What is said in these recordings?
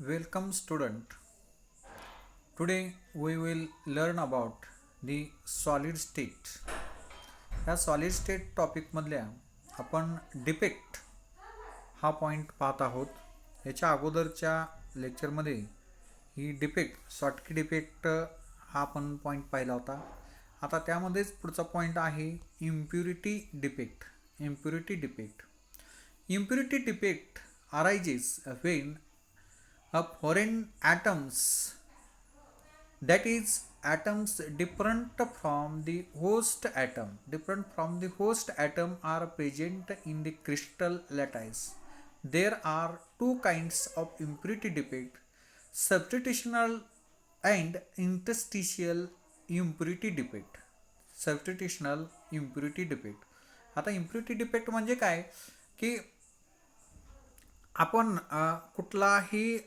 Welcome student. Today we will learn about the solid state. या solid state topic मधल्या आपण depict हा point पाहत आहोत. याच्या अगोदरच्या लेक्चरमध्ये ही डिपेक्ट शॉर्टकी डिपेक्ट हा आपण पॉइंट पाहिला होता. आता त्यामध्येच पुढचा पॉइंट आहे impurity depict. Impurity depict arises when a foreign atoms, that is atoms different from the host atom are present in the crystal lattice. There are two kinds of impurity defect: substitutional and interstitial impurity defect. Substitutional impurity defect. आता impurity defect म्हणजे काय की आपण कुठलाही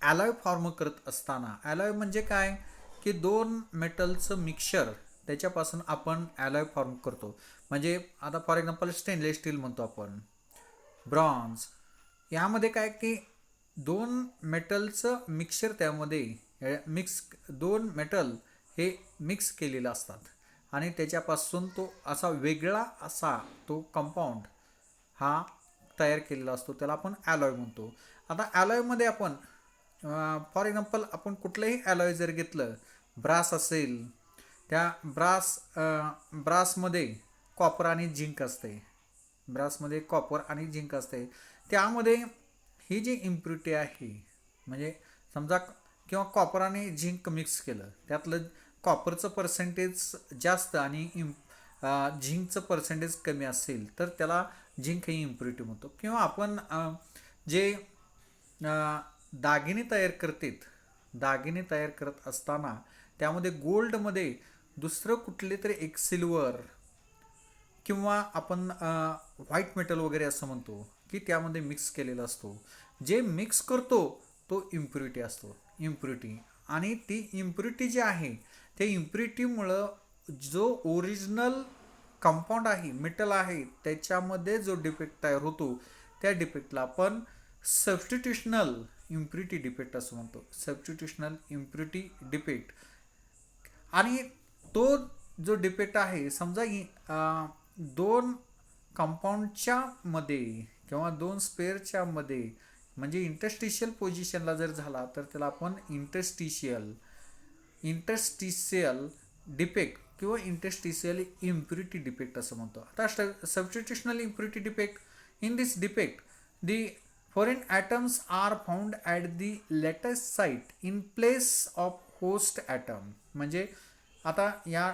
ॲलॉय form करत असताना, ॲलॉय म्हणजे काय की दोन मेटलचं मिक्सचर त्याच्यापासून आपण ॲलॉय फॉर्म करतो. म्हणजे आता फॉर एक्झाम्पल स्टेनलेस स्टील म्हणतो आपण, ब्रॉन्झ, यामध्ये काय की दोन मेटलचं मिक्सचर त्यामध्ये दोन मेटल हे मिक्स केलेलं असतात आणि त्याच्यापासून तो असा वेगळा असा तो कंपाऊंड हा तयार केलेला असतो, त्याला आपण ॲलॉय म्हणतो. आता ॲलॉयमध्ये आपण फॉर एक्झाम्पल आपण कुठलंही ॲलॉय जर घेतलं, ब्रास असेल, त्या ब्रासमध्ये कॉपर आणि झिंक असते, त्यामध्ये ही जी इम्प्युरिटी आहे, म्हणजे समजा किंवा कॉपर आणि झिंक मिक्स केलं, त्यातलं कॉपरचं पर्सेंटेज जास्त आणि झिंकचं पर्सेंटेज कमी असेल तर त्याला झिंक ही इम्प्युरिटी म्हणतो. किंवा आपण जे दागिने तयार करत असताना त्यामध्ये गोल्डमध्ये दुसरं कुठले तरी एक सिल्वर किंवा आपण व्हाईट मेटल वगैरे असं म्हणतो की त्यामध्ये मिक्स केलेला असतो. जे मिक्स करतो तो इम्प्युरिटी असतो, इम्प्युरिटी. आणि ती इम्प्युरिटी जी आहे त्या इम्प्युरिटीमुळं जो ओरिजिनल कंपाऊंड आहे, मेटल आहे, त्याच्यामध्ये जो डिफेक्ट तयार होतो त्या डिफेक्टला आपण सबस्टिट्यूशनल इम्प्युरिटी डिफेक्ट असं म्हणतो, सबस्टिट्यूशनल इम्प्युरिटी डिफेक्ट. आणि तो जो डिफेक्ट आहे, समजा दोन कंपाऊंडच्या मध्ये किंवा दोन स्पेअरच्या मध्ये म्हणजे इंटरस्टिशियल पोझिशनला जर झाला तर त्याला आपण इंटरस्टिशियल डिफेक्ट किंवा इंटरस्टिशियल इम्प्युरिटी डिफेक्ट असं म्हणतो. आता substitutional impurity defect, in this defect the foreign atoms are found at the lattice site in place of host atom. म्हणजे आता या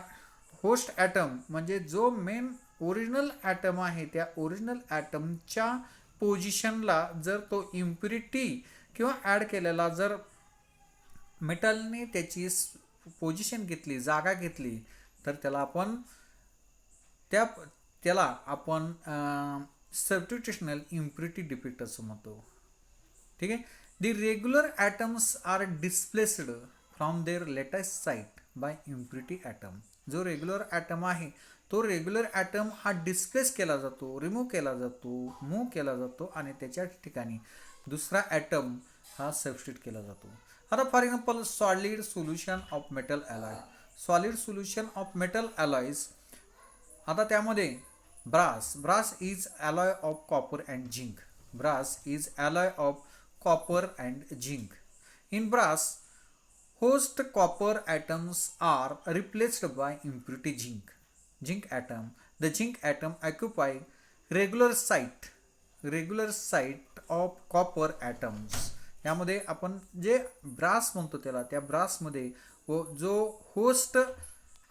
होस्ट ॲटम म्हणजे जो मेन ओरिजिनल ॲटम आहे त्या ओरिजिनल ॲटमच्या पोझिशनला जर तो इम्प्युरिटी किंवा ॲड केलेला जर मेटलने त्याची पोझिशन घेतली, जागा घेतली, तर त्याला आपण सबस्टिट्यूशनल इम्प्युरिटी डिफेक्ट असं म्हणतो. ठीक आहे. The regular atoms are displaced from their latest site by impurity atom. जो रेग्युलर ॲटम आहे तो रेग्युलर ॲटम हा डिस्प्लेस केला जातो, मूव्ह केला जातो आणि त्याच्या ठिकाणी दुसरा ॲटम हा सबस्टिट्यूट केला जातो. आता for example solid solution of metal alloys. आता त्यामध्ये brass is alloy of copper and zinc. In brass, host copper atoms are replaced by impurity zinc atom. The zinc atom occupy regular site of copper atoms. यामध्ये आपण जे brass म्हणतो त्याला, त्या ब्रासमध्ये जो host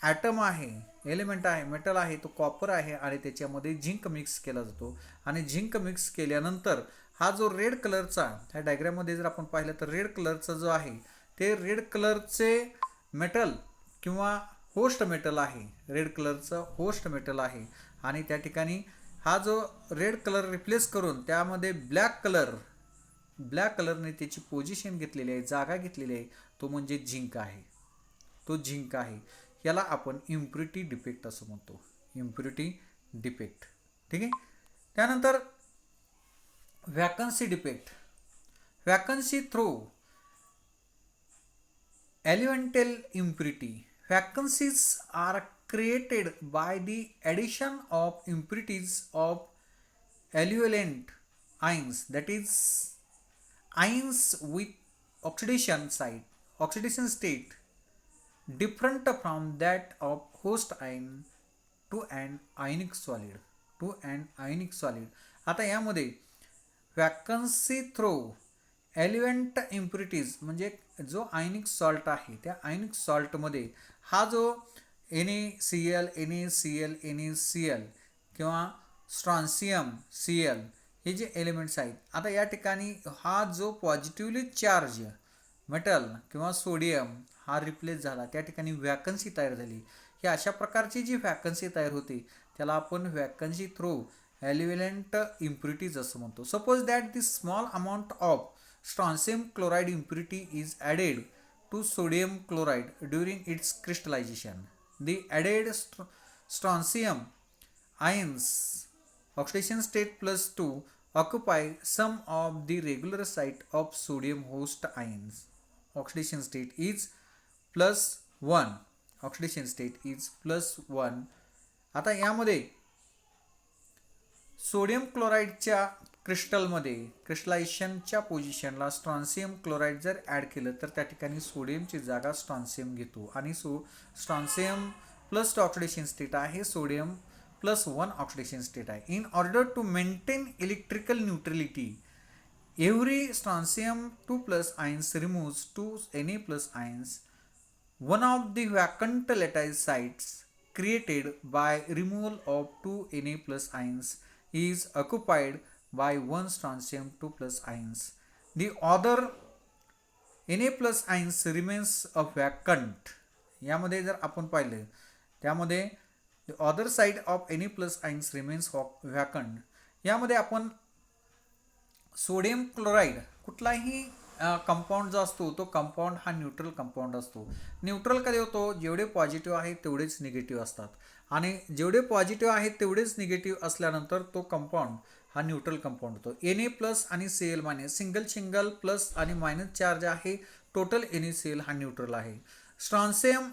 item आहे, एलिमेंट आहे, metal आहे, तो कॉपर आहे आणि त्याच्यामध्ये झिंक मिक्स केला जातो. आणि झिंक मिक्स केल्यानंतर हा जो रेड कलरचा, ह्या डायग्राममध्ये जर आपण पाहिलं तर रेड कलरचा जो आहे ते रेड कलरचे मेटल किंवा होस्ट मेटल आहे, रेड कलरचं होस्ट मेटल आहे. आणि त्या ठिकाणी हा जो रेड कलर रिप्लेस करून त्यामध्ये ब्लॅक कलरने त्याची पोझिशन घेतलेली आहे, जागा घेतलेली आहे, तो म्हणजे झिंक आहे. याला आपण इम्प्युरिटी डिफेक्ट असं म्हणतो, इम्प्युरिटी डिफेक्ट. ठीक आहे. त्यानंतर vacancy defect. Vacancy through elemental impurity. Vacancies are created by the addition of impurities of equivalent ions, that is ions with oxidation state different from that of host ion to an ionic solid. आता यामध्ये vacancy throw element impurities म्हणजे जो ionic salt आहे त्या आयनिक सॉल्टमध्ये हा जो NaCl NaCl NaCl किंवा strontium Cl हे जे एलिमेंट्स आहेत, आता या ठिकाणी हा जो पॉझिटिव्हली चार्ज मेटल किंवा सोडियम हा रिप्लेस झाला, त्या ठिकाणी वॅकन्सी तयार झाली. ही अशा प्रकारची जी वॅकन्सी तयार होते त्याला आपण वॅकन्सी थ्रो एलिव्हलंट इम्प्युरिटीज असं म्हणतो. Suppose that this small amount of strontium chloride impurity is added to sodium chloride during its crystallization. The added strontium ions oxidation state +2 occupy some of the regular site of sodium host ions. Oxidation state is +1. Oxidation state is +1. आता यामध्ये sodium क्लोराईडच्या क्रिस्टलमध्ये क्रिस्टलायझेशनच्या पोझिशनला strontium chloride जर add केलं तर त्या ठिकाणी सोडियमची जागा स्ट्रॉन्सियम घेतो आणि स्ट्रॉन्सियम +2 ऑक्सिडेशन स्टेट आहे, सोडियम +1 ऑक्सिडेशन स्टेट आहे. In order to maintain electrical neutrality every strontium 2+ ions removes 2 Na+ ions. One of the vacant lattice sites created by removal of 2 Na+ ions is occupied by 1 strontium 2+ ions. The other Na+ ions remains a vacant. यामध्ये जर आपण पाहिलं त्यामध्ये the other side of Na+ ions remains vacant. यामध्ये आपण sodium chloride कुठलाही compound जो असतो तो कंपाऊंड हा न्यूट्रल कंपाऊंड असतो. न्यूट्रल कधी होतो, जेवढे पॉझिटिव्ह आहेत तेवढेच निगेटिव्ह असतात आणि जेवढे पॉझिटिव्ह आहेत तेवढेच निगेटिव्ह असल्यानंतर तो कंपाऊंड हा न्यूट्रल कंपाऊंड होतो. Na+ आणि Cl- सिंगल प्लस आणि मायनस चार्ज आहे, टोटल NaCl हा न्यूट्रल आहे. स्ट्रॉन्सियम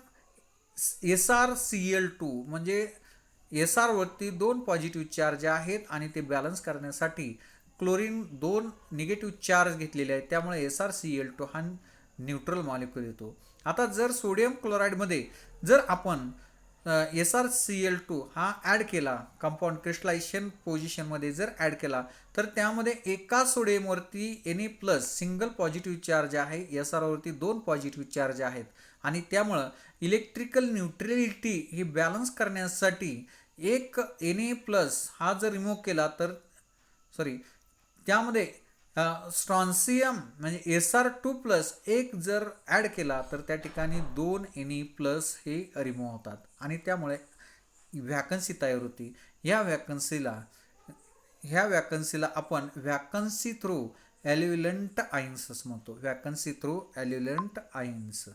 SrCl2 म्हणजे SR वरती 2 पॉझिटिव्ह चार्ज आहेत आणि ते बॅलन्स करण्यासाठी क्लोरीन 2 निगेटिव्ह चार्ज घेतलेले आहेत, त्यामुळे SrCl2 हा न्यूट्रल मॉलिक्यूल येतो. आता जर सोडियम क्लोराईडमध्ये जर आपण SrCl2 हा ॲड केला, कंपाऊंड क्रिस्टलायझेशन पोझिशनमध्ये जर ॲड केला तर त्यामध्ये एका सोडियमवरती Na+ सिंगल पॉझिटिव्ह चार्ज आहे, SRवरती 2 पॉझिटिव्ह चार्ज आहेत आणि त्यामुळं इलेक्ट्रिकल न्यूट्रलिटी ही बॅलन्स करण्यासाठी एक Na+ हा जर रिमूव्ह केला तर त्यामध्ये स्ट्रॉन्सियम म्हणजे SR2+ एक जर ॲड केला तर त्या ठिकाणी 2 Na+ हे रिमूव्ह होतात आणि त्यामुळे वॅकन्सी तयार होती. ह्या वॅकन्सीला आपण वॅकन्सी थ्रू एलिव्हलंट आयन्स असं म्हणतो. Vacancy through aliovalent ions.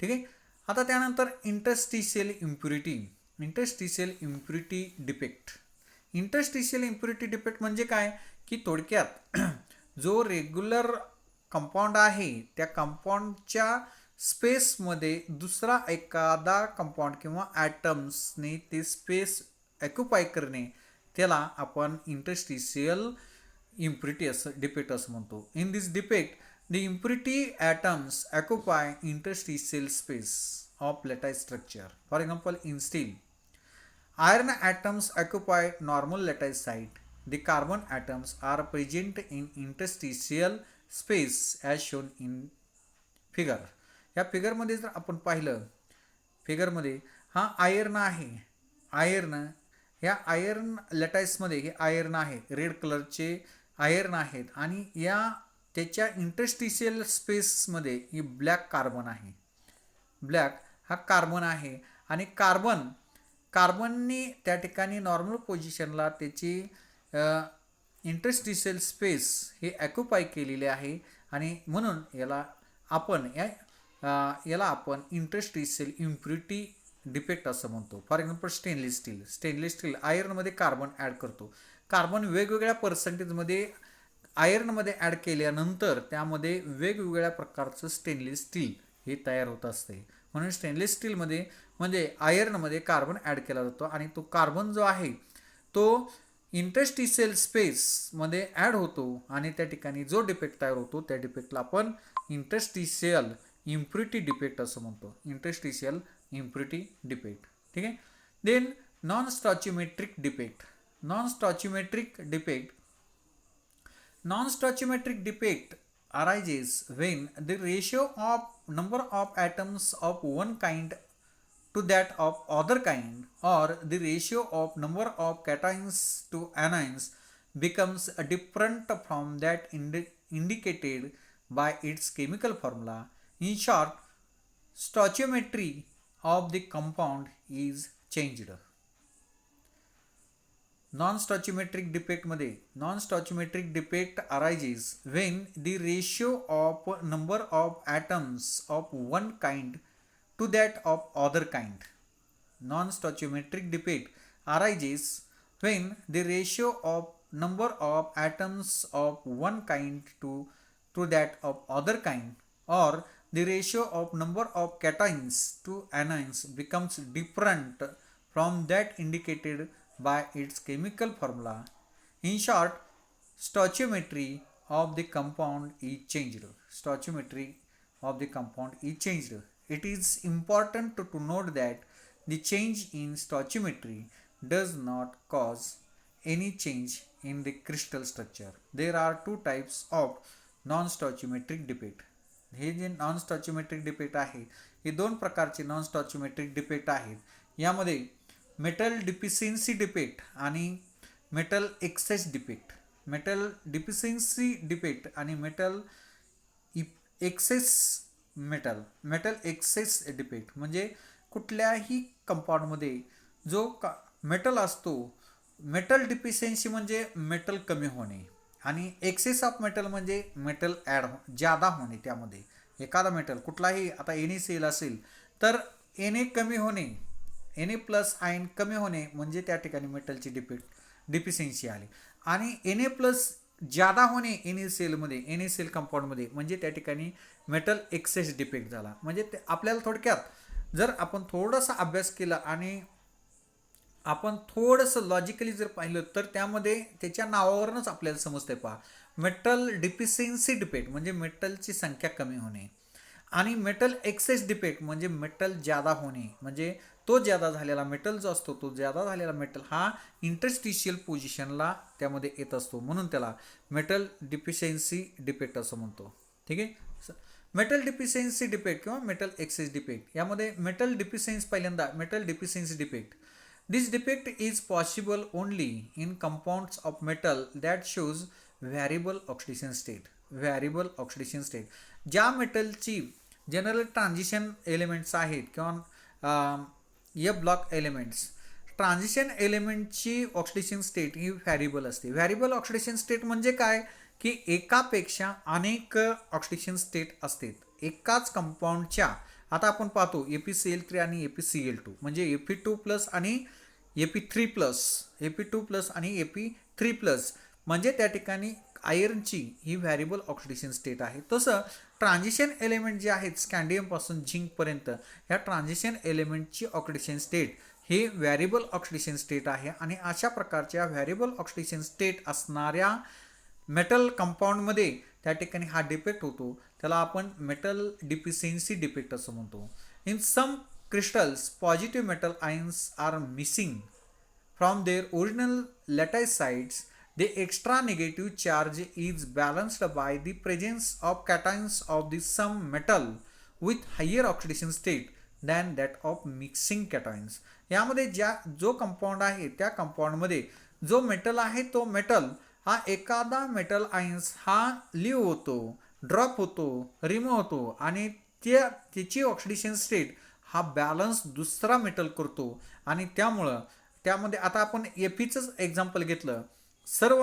ठीक आहे. आता त्यानंतर interstitial impurity defect. Interstitial impurity defect म्हणजे काय की थोडक्यात जो रेग्युलर कंपाऊंड आहे त्या कंपाऊंडच्या स्पेसमध्ये दुसरा एखादा कंपाऊंड किंवा ॲटम्सने ते स्पेस ऑक्युपाय करणे त्याला आपण इंटरस्टिशियल इम्प्युरिटी डिफेक्ट असं म्हणतो. In this defect the impurity atoms occupy interstitial space of lattice structure. For example in steel iron atoms occupy normal lattice site. The carbon atoms are present in interstitial space as shown in figure. या फिगरमध्ये जर आपण पाहिलं, फिगरमध्ये हा iron आहे. ह्या iron लॅटाइसमध्ये हे iron आहे, red कलरचे आयर्न आहेत आणि त्याच्या इंटरस्टिशियल स्पेसमध्ये ही ब्लॅक कार्बन आहे. ब्लॅक हा कार्बन आहे आणि कार्बनने त्या ठिकाणी नॉर्मल पोझिशनला त्याची इंटरस्टिशियल स्पेस हे ऑक्युपाय केलेले आहे आणि म्हणून याला आपण इंटरस्टिशियल इम्प्युरिटी डिफेक्ट असं म्हणतो. फॉर एक्झाम्पल स्टेनलेस स्टील आयर्नमध्ये कार्बन ॲड करतो. कार्बन वेगवेगळ्या पर्सेंटेजमध्ये आयर्नमध्ये ॲड केल्यानंतर त्यामध्ये वेगवेगळ्या प्रकारचं स्टेनलेस स्टील हे तयार होत असते. म्हणून स्टेनलेस स्टीलमध्ये म्हणजे आयर्नमध्ये कार्बन ॲड केला जातो आणि तो कार्बन जो आहे तो इंटरस्टिशियल स्पेसमध्ये ॲड होतो आणि त्या ठिकाणी जो डिफेक्ट तयार होतो त्या डिफेक्टला आपण इंटरस्टिशियल इम्प्युरिटी डिफेक्ट असं म्हणतो. Interstitial impurity defect. ठीक आहे. Then non stoichiometric defect. Non stoichiometric defect. Non-stoichiometric defect arises when the ratio of number of atoms of one kind to that of other kind, or the ratio of number of cations to anions becomes different from that indicated by its chemical formula. In short, stoichiometry of the compound is changed. Non-stoichiometric defect मध्ये non-stoichiometric defect arises when the ratio of number of atoms of one kind to that of other kind. Non-stoichiometric defect arises when the ratio of number of atoms of one kind to that of other kind, or the ratio of number of cations to anions becomes different from that indicated by its chemical formula. In short, stoichiometry of the compound is changed. Stoichiometry of the compound is changed. It is important to note that the change in stoichiometry does not cause any change in the crystal structure. There are two types of non-stoichiometric defect. हे जे non स्टॉचियोमेट्रिक defect आहे हे दोन प्रकारचे non स्टॉचियोमेट्रिक defect आहेत. यामध्ये metal deficiency defect आणि metal excess defect. Metal deficiency defect आणि मेटल एक्सेस डिफेक्ट म्हणजे कुठल्याही कंपाऊंडमध्ये जो मेटल असतो, मेटल डिफिशियन्सी म्हणजे मेटल कमी होणे आणि एक्सेस ऑफ मेटल म्हणजे मेटल ॲड जादा होणे. त्यामध्ये एखादा मेटल कुठलाही आता NaCl असेल तर Na कमी होणे, Na प्लस आयन कमी होणे म्हणजे त्या ठिकाणी मेटलची डिफिशियन्सी आली. आणि Na प्लस जादा होणे NaCl कंपाऊंडमध्ये म्हणजे त्या ठिकाणी मेटल एक्सेस डिफेक्ट झाला. म्हणजे ते आपल्याला थोडक्यात जर आपण थोडासा अभ्यास केला आणि आपण थोडंसं लॉजिकली जर पाहिलं तर त्यामध्ये त्याच्या नावावरूनच आपल्याला समजते. पहा, मेटल डिफिशियन्सी डिफेक्ट म्हणजे मेटलची संख्या कमी होणे आणि मेटल एक्सेस डिफेक्ट म्हणजे मेटल जादा होणे. म्हणजे तो जादा झालेला मेटल जो असतो तो जादा झालेला मेटल हा इंटरस्टिशियल पोझिशनला त्यामध्ये येत असतो म्हणून त्याला मेटल डिफिशियन्सी डिफेक्ट असं म्हणतो. ठीक आहे. मेटल डिफिशियन्सी डिफेक्ट किंवा मेटल एक्सेस डिफेक्ट. यामध्ये मेटल डिफिशियन्सी पहिल्यांदा metal deficiency defect. This defect is possible only in compounds of metal that shows variable oxidation state. Variable oxidation state. ज्या मेटलची general transition elements आहेत किंवा F block elements, transition एलिमेंटची oxidation state ही variable असते. Variable oxidation state म्हणजे काय की एकापेक्षा अनेक ऑक्सिडेशन स्टेट असतात एकाच कंपाऊंडच्या. आता आपण पाहतो ApCl3 आणि ApCl2 म्हणजे Fe2 प्लस आणि Fe2 प्लस आणि Fe3 प्लस म्हणजे त्या ठिकाणी आयर्नची ही व्हॅरिएबल ऑक्सिडेशन स्टेट आहे. तसं ट्रान्झिशन एलिमेंट जे आहेत स्कँडियमपासून झिंकपर्यंत ह्या ट्रान्झिशन एलिमेंटची ऑक्सिडेशन स्टेट हे व्हॅरिएबल ऑक्सिडेशन स्टेट आहे. आणि अशा प्रकारच्या व्हॅरिएबल ऑक्सिडेशन स्टेट असणाऱ्या मेटल कंपाऊंडमध्ये त्या ठिकाणी हा डिफेक्ट होतो. त्याला आपण मेटल डिफिशियन्सी डिफेक्ट असं म्हणतो. In some crystals positive metal ions are missing from their original lattice sites. The extra negative charge is balanced by the presence of cations of the some metal with higher oxidation state than that of mixing cations. यामध्ये जो compound आहे त्या कंपाऊंडमध्ये जो metal आहे तो metal हा एखादा metal ions हा लिव्ह होतो, ड्रॉप होतो, रिमूव्ह होतो आणि त्याची ऑक्सिडेशन स्टेट हा बॅलन्स दुसरा मेटल करतो. आणि त्यामुळं त्यामध्ये आता आपण Feचंच एक्झाम्पल घेतलं, सर्व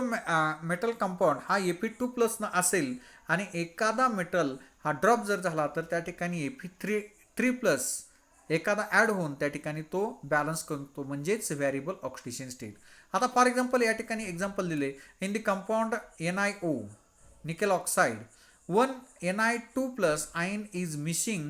मेटल कंपाऊंड हा Fe2 प्लस असेल आणि एखादा मेटल हा ड्रॉप जर झाला तर त्या ठिकाणी Fe3 प्लस एखादा ॲड होऊन त्या ठिकाणी तो बॅलन्स करतो म्हणजेच व्हॅरिएबल ऑक्सिडेशन स्टेट. आता फॉर एक्झाम्पल या ठिकाणी एक्झाम्पल दिले in the compound NiO nickel oxide 1 Ni2 plus ion is missing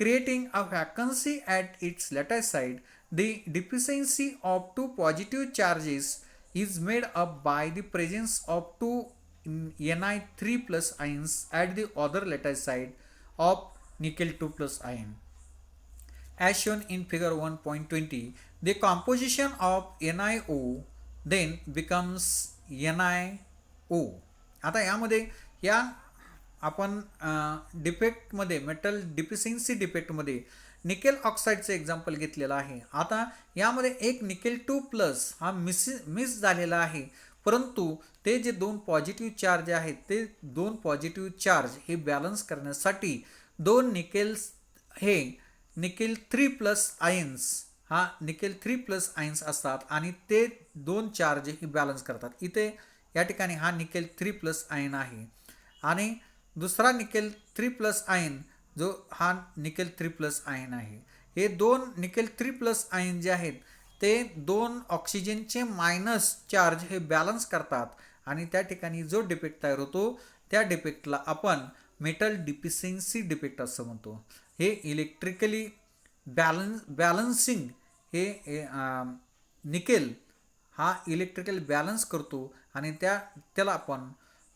creating a vacancy at its lattice side. The deficiency of two positive charges is made up by the presence of two Ni3 plus ions at the other lattice side of nickel 2 plus ion. As shown in figure 1.20, the composition of NiO then becomes NiO. आता यामध्ये या आपण डिफेक्टमध्ये metal deficiency डिफेक्टमध्ये nickel ऑक्साईडचं example घेतलेलं आहे. आता यामध्ये एक nickel 2 plus हा मिस झालेला आहे, परंतु ते जे दोन पॉझिटिव्ह चार्ज आहेत ते दोन पॉझिटिव्ह चार्ज हे बॅलन्स करण्यासाठी दोन निकेल्स हे निकेल 3 प्लस आयन्स हा निकेल 3 प्लस आयन्स असतात आणि ते दोन चार्ज हे बॅलन्स करतात. इथे या ठिकाणी हा निकेल 3 प्लस आयन आहे आणि दुसरा निकेल 3 प्लस आयन जो हा निकेल 3 प्लस आयन आहे. हे दोन निकेल 3 प्लस आयन जे आहेत ते दोन ऑक्सिजनचे मायनस चार्ज हे बॅलन्स करतात आणि त्या ठिकाणी जो डिफेक्ट तयार होतो त्या डिफेक्टला आपण मेटल डिफिशियन्सी डिफेक्ट असं म्हणतो. हे इलेक्ट्रिकली बॅलन्सिंग हे निकेल हा इलेक्ट्रिकल बॅलन्स करतो आणि त्याला आपण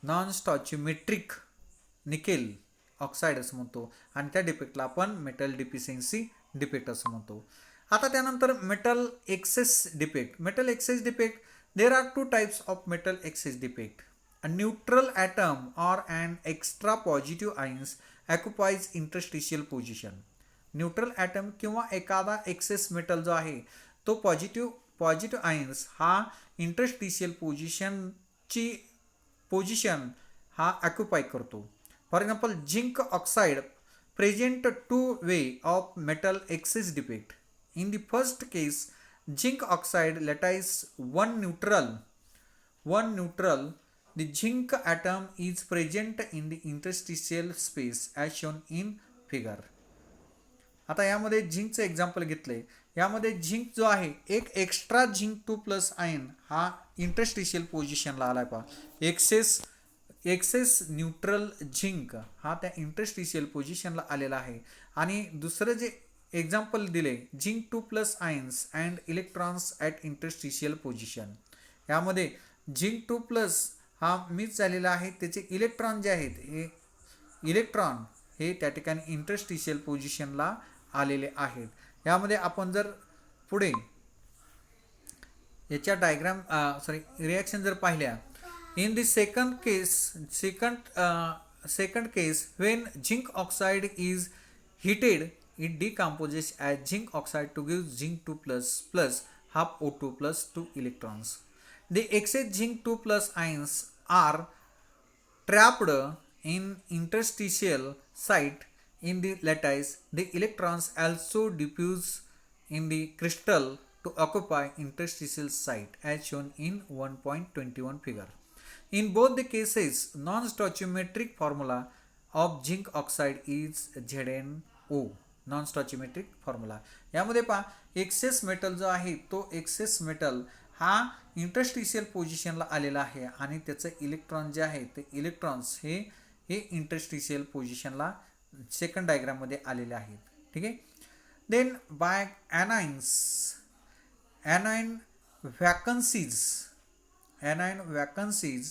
नॉन स्टॉचिमेट्रिक निकेल ऑक्साईड असं म्हणतो आणि त्या डिफेक्टला आपण मेटल डिफिशियन्सी डिफेक्ट असं म्हणतो. आता त्यानंतर metal excess defect. Metal excess defect, there are two types of metal excess defect. A neutral atom or an extra positive ions occupies interstitial position. Neutral atom किंवा एखादा एक्सेस मेटल जो आहे तो positive ions हा interstitial position हा occupy करतो. For example zinc oxide present two way of metal excess defect. In the first case zinc oxide lattice one neutral, the zinc atom is present in the interstitial space as shown in figure. आता यामध्ये झिंकचं example घेतलंय. यामध्ये zinc जो आहे एक extra zinc 2 plus ion हा interstitial पोझिशनला आलाय पहा. एक्सेस न्यूट्रल झिंक हा त्या इंटरस्टिशियल पोझिशनला आलेला आहे आणि दुसरं जे एक्झाम्पल दिले zinc 2 plus ions and electrons at interstitial position. यामध्ये झिंक 2 प्लस हा मिस झालेला आहे. त्याचे इलेक्ट्रॉन जे आहेत हे इलेक्ट्रॉन हे त्या ठिकाणी इंटरस्टिशियल पोझिशनला आलेले आहेत. यामध्ये आपण जर पुढे याच्या डायग्राम रिॲक्शन जर पाहिल्या, in the second case when zinc oxide is heated it decomposes as zinc oxide to give zinc 2 plus half O2 plus 2 electrons. The excess zinc 2 plus ions are trapped in interstitial site in the lattice. The electrons also diffuse in the crystal to occupy interstitial site as shown in 1.21 figure. In both the cases, non-stoichiometric formula of zinc oxide is ZnO. Non stoichiometric formula. यामध्ये पहा access metal जो आहे तो access metal हा interstitial पोझिशनला आलेला आहे आणि त्याचं इलेक्ट्रॉन जे आहे ते इलेक्ट्रॉन्स हे इंटरस्टिशियल पोझिशनला सेकंड डायग्राममध्ये आलेले आहेत. ठीक आहे. Then by anion vacancies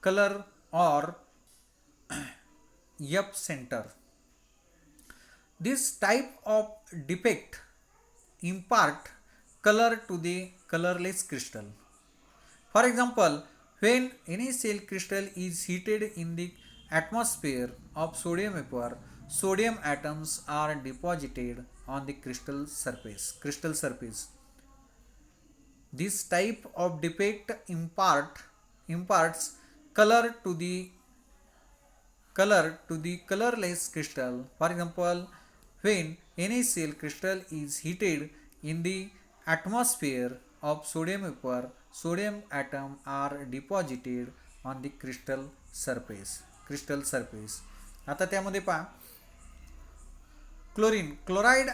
color or F center. This type of defect impart color to the colorless crystal. For example, when any cell crystal is heated in the atmosphere of sodium vapor, sodium atoms are deposited on the crystal surface. This type of defect imparts color to the colorless crystal. For example, when any cell crystal is heated in the atmosphere of sodium vapor, sodium atoms are deposited on the crystal surface. आता त्यामध्ये पहा chloride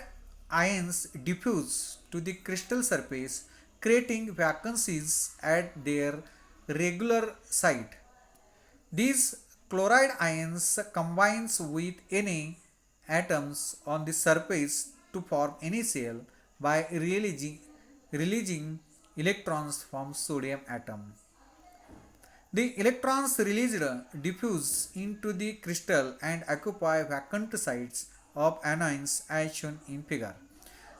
ions diffuse to the crystal surface creating vacancies at their regular site. These chloride ions combines with any atoms on the surface to form NaCl by releasing electrons from sodium atom. The electrons released diffuse into the crystal and occupy vacant sites of anions as shown in figure.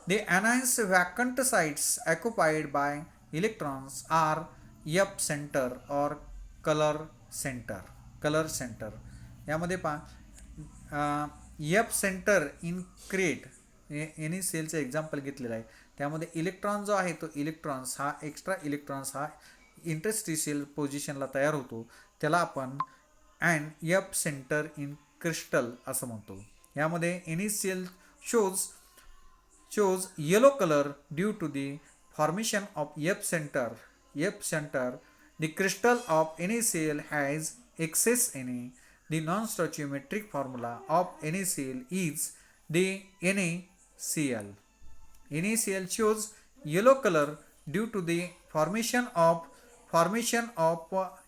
The anions vacant sites occupied by electrons are F center or color center. Color center. यामध्ये पहा F center in create any सेलचं example घेतलेलं आहे. त्यामध्ये electron जो आहे तो electrons हा एक्स्ट्रा इलेक्ट्रॉन्स हा इंटरस्टिशियल पोझिशनला तयार होतो, त्याला आपण एफ सेंटर इन क्रिस्टल असं म्हणतो. यामध्ये any cell shows yellow color due to the formation of F center. The crystal of NaCl has excess Na. The non-stoichiometric formula of NaCl is the NaCl. NaCl shows yellow color due to the formation of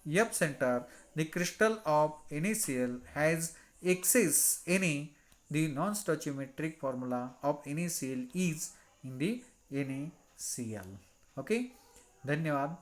F center. The crystal of NaCl has excess Na. The non-stoichiometric formula of NaCl is in the NaCl. Okay, धन्यवाद.